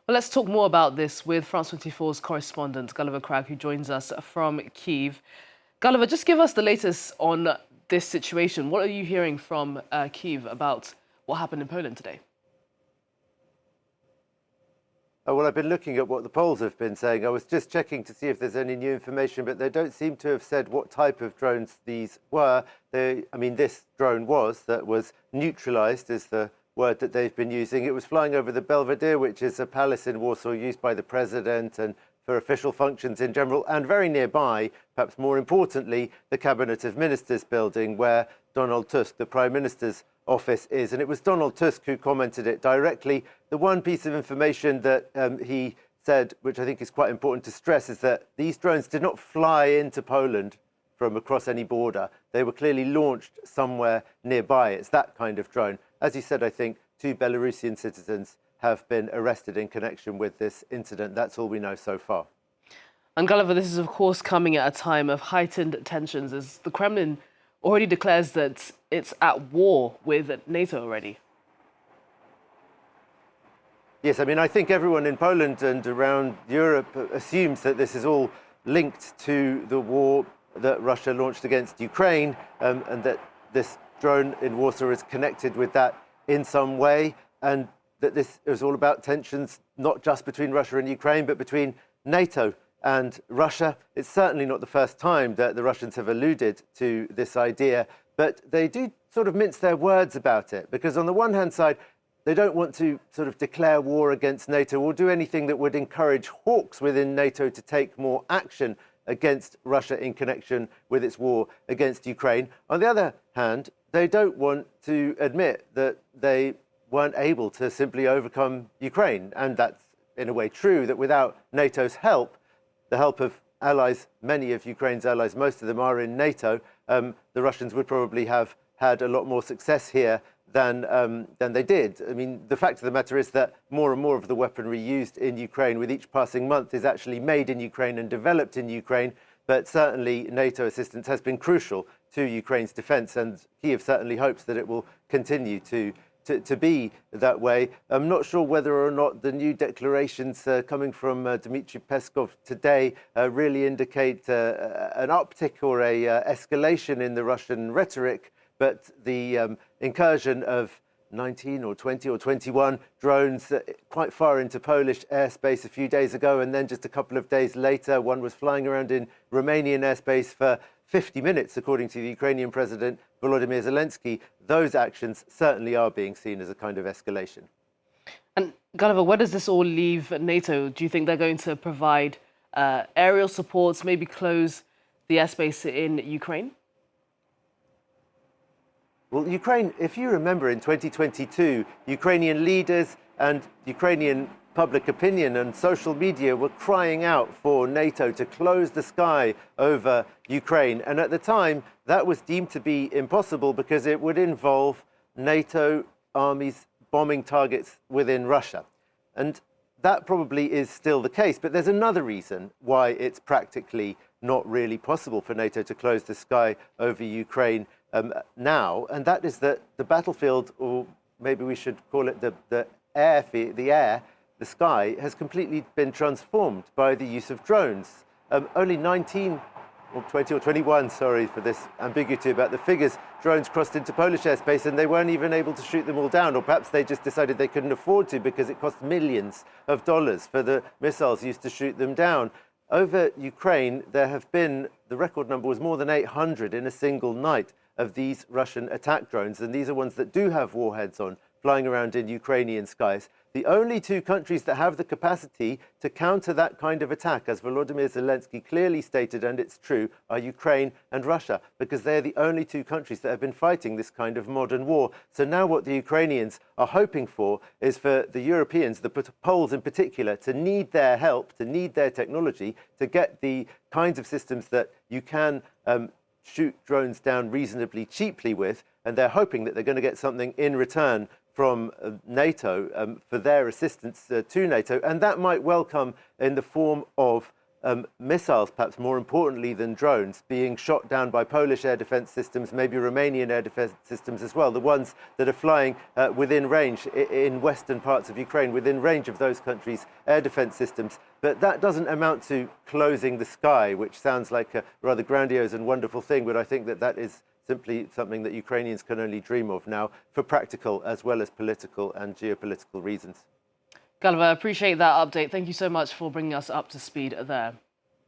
Well, let's talk more about this with France 24's correspondent, Gulliver Cragg, who joins us from Kyiv. Gulliver, just give us the latest on this situation. What are you hearing from Kyiv about what happened in Poland today? Well, I've been looking at what the Poles have been saying. I was just checking to see if there's any new information, but they don't seem to have said what type of drones these were. This drone that was neutralized is the word that they've been using. It was flying over the Belweder, which is a palace in Warsaw used by the president and for official functions in general, and very nearby, perhaps more importantly, the Cabinet of Ministers building where Donald Tusk, the Prime Minister's office, is. And it was Donald Tusk who commented it directly. The one piece of information that he said, which I think is quite important to stress, is that these drones did not fly into Poland from across any border. They were clearly launched somewhere nearby. It's that kind of drone. As you said, I think 2 Belarusian citizens have been arrested in connection with this incident. That's all we know so far. And Gulliver, this is of course coming at a time of heightened tensions as the Kremlin already declares that it's at war with NATO already. Yes, I think everyone in Poland and around Europe assumes that this is all linked to the war that Russia launched against Ukraine, and that this drone in Warsaw is connected with that in some way, and that this is all about tensions not just between Russia and Ukraine, but between NATO and Russia. It's certainly not the first time that the Russians have alluded to this idea, but they do sort of mince their words about it, because on the one hand side, they don't want to sort of declare war against NATO or do anything that would encourage hawks within NATO to take more action against Russia in connection with its war against Ukraine. On the other hand, they don't want to admit that they weren't able to simply overcome Ukraine. And that's in a way true, that without NATO's help, the help of allies, many of Ukraine's allies, most of them are in NATO, the Russians would probably have had a lot more success here than they did. The fact of the matter is that more and more of the weaponry used in Ukraine with each passing month is actually made in Ukraine and developed in Ukraine, but certainly NATO assistance has been crucial to Ukraine's defense, and Kyiv certainly hopes that it will continue to be that way. I'm not sure whether or not the new declarations coming from Dmitry Peskov today really indicate an uptick or a escalation in the Russian rhetoric, but the incursion of 19 or 20 or 21 drones quite far into Polish airspace a few days ago, and then just a couple of days later, one was flying around in Romanian airspace for 50 minutes, according to the Ukrainian President Volodymyr Zelensky. Those actions certainly are being seen as a kind of escalation. And Gulliver, where does this all leave NATO? Do you think they're going to provide aerial supports, maybe close the airspace in Ukraine? Well, Ukraine, if you remember in 2022, Ukrainian leaders and Ukrainian public opinion and social media were crying out for NATO to close the sky over Ukraine. And at the time, that was deemed to be impossible because it would involve NATO armies bombing targets within Russia. And that probably is still the case. But there's another reason why it's practically not really possible for NATO to close the sky over Ukraine now, and that is that the battlefield, or maybe we should call it the sky, has completely been transformed by the use of drones. Only 19 or 20 or 21, sorry for this ambiguity about the figures, drones crossed into Polish airspace, and they weren't even able to shoot them all down, or perhaps they just decided they couldn't afford to because it cost millions of dollars for the missiles used to shoot them down. Over Ukraine, there have been, the record number was more than 800 in a single night of these Russian attack drones, and these are ones that do have warheads on, flying around in Ukrainian skies. The only two countries that have the capacity to counter that kind of attack, as Volodymyr Zelensky clearly stated, and it's true, are Ukraine and Russia, because they're the only two countries that have been fighting this kind of modern war. So now what the Ukrainians are hoping for is for the Europeans, the Poles in particular, to need their help, to need their technology, to get the kinds of systems that you can shoot drones down reasonably cheaply with, and they're hoping that they're going to get something in return from NATO for their assistance to NATO, and that might well come in the form of missiles, perhaps more importantly than drones, being shot down by Polish air defense systems, maybe Romanian air defense systems as well, the ones that are flying within range in western parts of Ukraine, within range of those countries' air defense systems. But that doesn't amount to closing the sky, which sounds like a rather grandiose and wonderful thing, but I think that that is simply something that Ukrainians can only dream of now for practical as well as political and geopolitical reasons. Gulliver, appreciate that update. Thank you so much for bringing us up to speed there.